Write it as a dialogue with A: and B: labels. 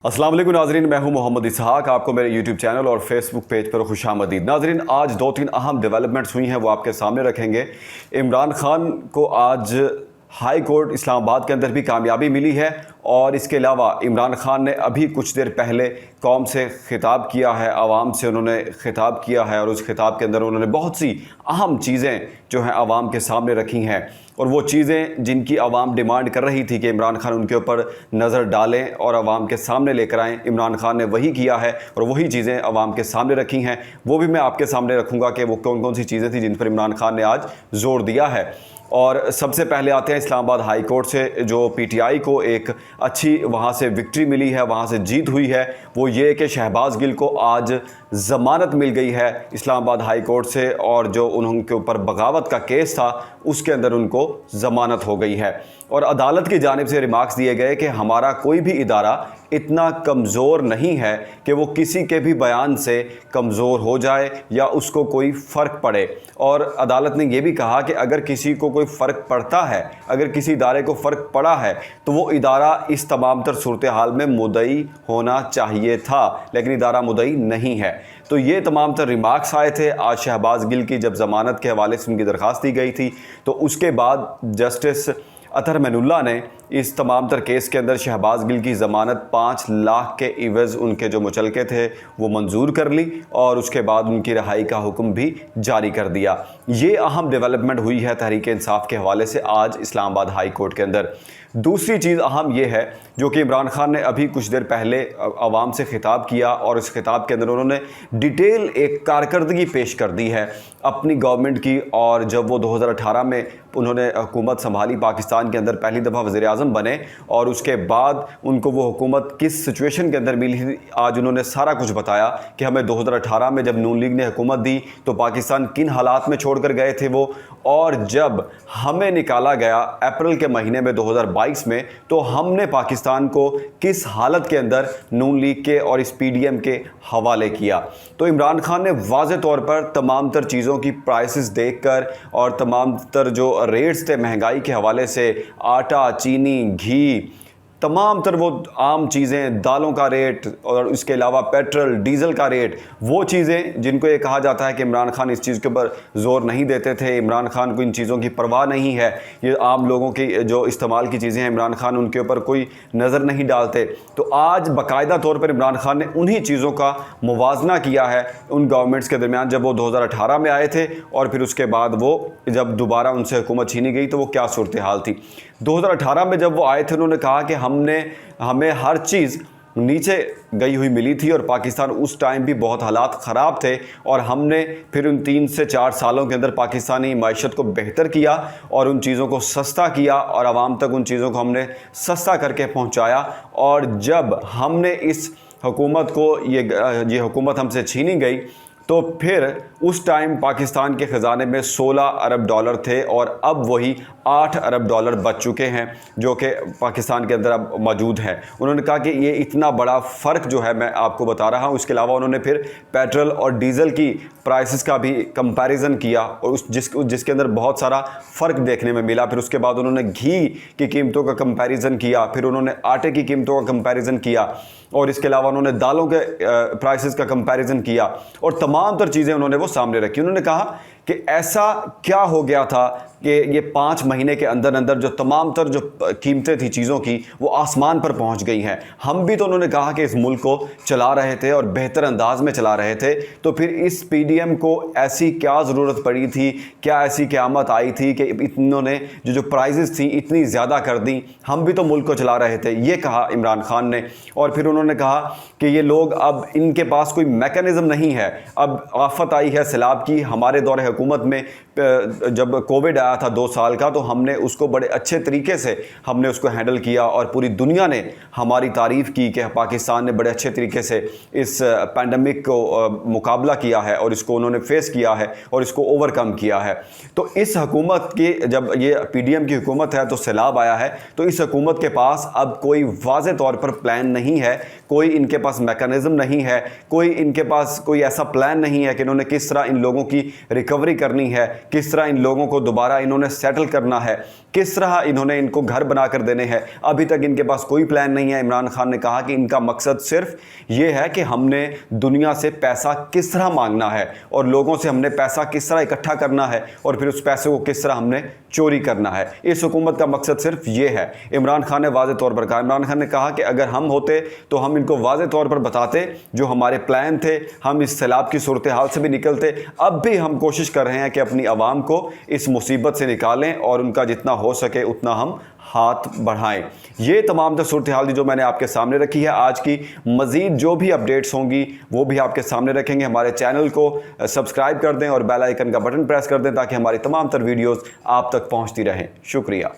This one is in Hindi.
A: अस्सलाम वालेकुम नाजरीन, मैं हूं मोहम्मद इसहाक। आपको मेरे यूट्यूब चैनल और फेसबुक पेज पर खुशामदीद। नाजरीन, आज दो तीन अहम डेवलपमेंट्स हुई हैं, वो आपके सामने रखेंगे। इमरान खान को आज हाई कोर्ट इस्लामाबाद के अंदर भी कामयाबी मिली है और इसके अलावा इमरान खान ने अभी कुछ देर पहले कौम से खिताब किया है, आवाम से उन्होंने खिताब किया है और उस खिताब के अंदर उन्होंने बहुत सी अहम चीज़ें जो हैं आवाम के सामने रखी हैं। और वो चीज़ें जिनकी आवाम डिमांड कर रही थी कि इमरान खान उनके ऊपर नज़र डालें और आवाम के सामने लेकर आएँ, इमरान खान ने वही किया है और वही चीज़ें आवाम के सामने रखी हैं। वो भी मैं आपके सामने रखूँगा कि वो कौन कौन सी चीज़ें थी जिन पर इमरान खान ने आज ज़ोर दिया है। और सबसे पहले आते हैं इस्लामाबाद हाई कोर्ट से, जो पीटीआई को एक अच्छी वहाँ से विक्ट्री मिली है, वहाँ से जीत हुई है। वो ये कि शहबाज गिल को आज ज़मानत मिल गई है इस्लामाबाद हाई कोर्ट से, और जो उनके ऊपर बगावत का केस था उसके अंदर उनको ज़मानत हो गई है। और अदालत की जानिब से रिमार्क्स दिए गए कि हमारा कोई भी इदारा इतना कमज़ोर नहीं है कि वो किसी के भी बयान से कमज़ोर हो जाए या उसको कोई फ़र्क पड़े। और अदालत ने यह भी कहा कि अगर किसी को कोई फ़र्क पड़ता है, अगर किसी इदारे को फ़र्क पड़ा है, तो वो इदारा इस तमाम तर सूरत हाल में मुद्दई होना चाहिए था, लेकिन इदारा मुद्दई नहीं है। तो ये तमाम तर रिमार्क्स आए थे आज शहबाज गिल की जब ज़मानत के हवाले से उनकी दरख्वास्त दी गई थी। तो उसके बाद जस्टिस अतहर मैनुल्लाह ने इस तमाम तर केस के अंदर शहबाज गिल की ज़मानत 5 लाख के इवज़ उनके जो मुचलके थे वो मंजूर कर ली और उसके बाद उनकी रिहाई का हुक्म भी जारी कर दिया। ये अहम डेवलपमेंट हुई है तहरीक इंसाफ के हवाले से आज इस्लामाबाद हाई कोर्ट के अंदर। दूसरी चीज़ अहम ये है जो कि इमरान खान ने अभी कुछ देर पहले आवाम से खिताब किया और इस खिताब के अंदर उन्होंने डिटेल एक कारकर्दगी पेश कर दी है अपनी गवर्नमेंट की। और जब वो 2018 में उन्होंने हुकूमत संभाली, पाकिस्तान के अंदर पहली दफ़ा वज़ीर आज़म बने और उसके बाद उनको वो हुकूमत किस सिचुएशन के अंदर मिली थी, आज उन्होंने सारा कुछ बताया कि हमें 2018 में जब नून लीग ने हुकूमत दी तो पाकिस्तान किन हालात में छोड़ कर गए थे वो, और जब हमें निकाला गया अप्रैल के महीने में 2022 में तो हमने पाकिस्तान को किस हालत के अंदर नून लीग के और इस पीडीएम के हवाले किया। तो इमरान खान ने वाज़े तौर पर तमाम तर चीज़ों की प्राइसेस देखकर और तमाम तर जो रेट्स थे महंगाई के हवाले से, आटा, चीनी, घी, तमाम तर वो आम चीज़ें, दालों का रेट और इसके अलावा पेट्रोल डीज़ल का रेट, वो चीज़ें जिनको ये कहा जाता है कि इमरान खान इस चीज़ के ऊपर ज़ोर नहीं देते थे, इमरान खान को इन चीज़ों की परवाह नहीं है, ये आम लोगों की जो इस्तेमाल की चीज़ें हैं इमरान खान उनके ऊपर कोई नज़र नहीं डालते। तो आज बाकायदा तौर पर इमरान खान ने उन्हीं चीज़ों का मुवाजना किया है उन गवर्नमेंट्स के दरमियान जब वो 2018 में आए थे और फिर उसके बाद वो जब दोबारा उनसे हुकूमत छीनी गई तो वो क्या सूरत हाल थी। 2018 में जब वो आए थे उन्होंने कहा कि हमें हर चीज़ नीचे गई हुई मिली थी और पाकिस्तान उस टाइम भी बहुत हालात ख़राब थे, और हमने फिर उन 3 से 4 सालों के अंदर पाकिस्तानी मायशत को बेहतर किया और उन चीज़ों को सस्ता किया और आवाम तक उन चीज़ों को हमने सस्ता करके पहुंचाया। और जब हमने इस हुकूमत को ये हुकूमत हमसे छीनी गई तो फिर उस टाइम पाकिस्तान के ख़जाने में 16 अरब डॉलर थे और अब वही 8 अरब डॉलर बच चुके हैं जो कि पाकिस्तान के अंदर अब मौजूद हैं। उन्होंने कहा कि ये इतना बड़ा फ़र्क जो है मैं आपको बता रहा हूँ। इसके अलावा उन्होंने फिर पेट्रोल और डीज़ल की प्राइसेस का भी कंपैरिजन किया और जिसके अंदर बहुत सारा फ़र्क देखने में मिला। फिर उसके बाद उन्होंने घी की कीमतों का कंपैरिजन किया, फिर उन्होंने आटे की कीमतों का कंपैरिजन किया और इसके अलावा उन्होंने दालों के प्राइसेस का कंपैरिजन किया और तमाम तर चीज़ें उन्होंने वो सामने रखी। उन्होंने कहा कि ऐसा क्या हो गया था कि ये 5 महीने के अंदर अंदर जो तमाम तर जो कीमतें थी चीज़ों की वो आसमान पर पहुंच गई हैं। हम भी तो उन्होंने कहा कि इस मुल्क को चला रहे थे और बेहतर अंदाज में चला रहे थे, तो फिर इस पीडीएम को ऐसी क्या ज़रूरत पड़ी थी, क्या ऐसी क़यामत आई थी कि इन्होंने जो प्राइजेस थी इतनी ज़्यादा कर दी। हम भी तो मुल्क को चला रहे थे, ये कहा इमरान खान ने। और फिर उन्होंने कहा कि ये लोग अब इनके पास कोई मैकेनिज़्म नहीं है, अब आफत आई है सैलाब की। हमारे दौर हुकूमत में जब कोविड आया था 2 साल का तो हमने उसको बड़े अच्छे तरीके से हमने उसको हैंडल किया और पूरी दुनिया ने हमारी तारीफ़ की कि पाकिस्तान ने बड़े अच्छे तरीके से इस पैंडमिक को मुकाबला किया है और इसको उन्होंने फेस किया है और इसको ओवरकम किया है। तो इस हुकूमत की जब ये पीडीएम की हुकूमत है तो सैलाब आया है, तो इस हुकूमत के पास अब कोई वाज़े तौर पर प्लान नहीं है, कोई इनके पास मैकेनिज़्म नहीं है, कोई इनके पास कोई ऐसा प्लान नहीं है कि इन्होंने किस तरह इन लोगों की रिकवरी करनी है, किस तरह इन लोगों को दोबारा इन्होंने सेटल करना है। किस तरह इन्होंने इनको घर बनाकर देने हैं। अभी तक इनके पास कोई प्लान नहीं है। इमरान खान ने कहा कि इनका मकसद सिर्फ ये है कि हमने दुनिया से पैसा किस तरह मांगना है और लोगों से हमने पैसा किस तरह इकट्ठा करना है और फिर उस पैसे को किस तरह हमने चोरी करना है। इस हुकूमत का मकसद सिर्फ ये है। इमरान खान ने वाज़े तौर पर कहा, इमरान खान ने कहा कि अगर हम होते तो हम इनको वाज़े तौर पर बताते जो हमारे प्लान थे, हम इस सैलाब की सूरत हाल से भी निकलते। अब भी हम कोशिश कर रहे हैं कि अपनी आवाम को इस मुसीबत से निकालें और उनका जितना हो सके उतना हम हाथ बढ़ाएं। ये तमाम जो सूरत हाल जो मैंने आपके सामने रखी है, आज की मज़ीद जो भी अपडेट्स होंगी वो भी आपके सामने रखेंगे। हमारे चैनल को सब्सक्राइब कर दें और बेल आइकन का बटन प्रेस कर दें ताकि हमारी तमाम तर वीडियोज़ आप तक पहुँचती रहें। शुक्रिया।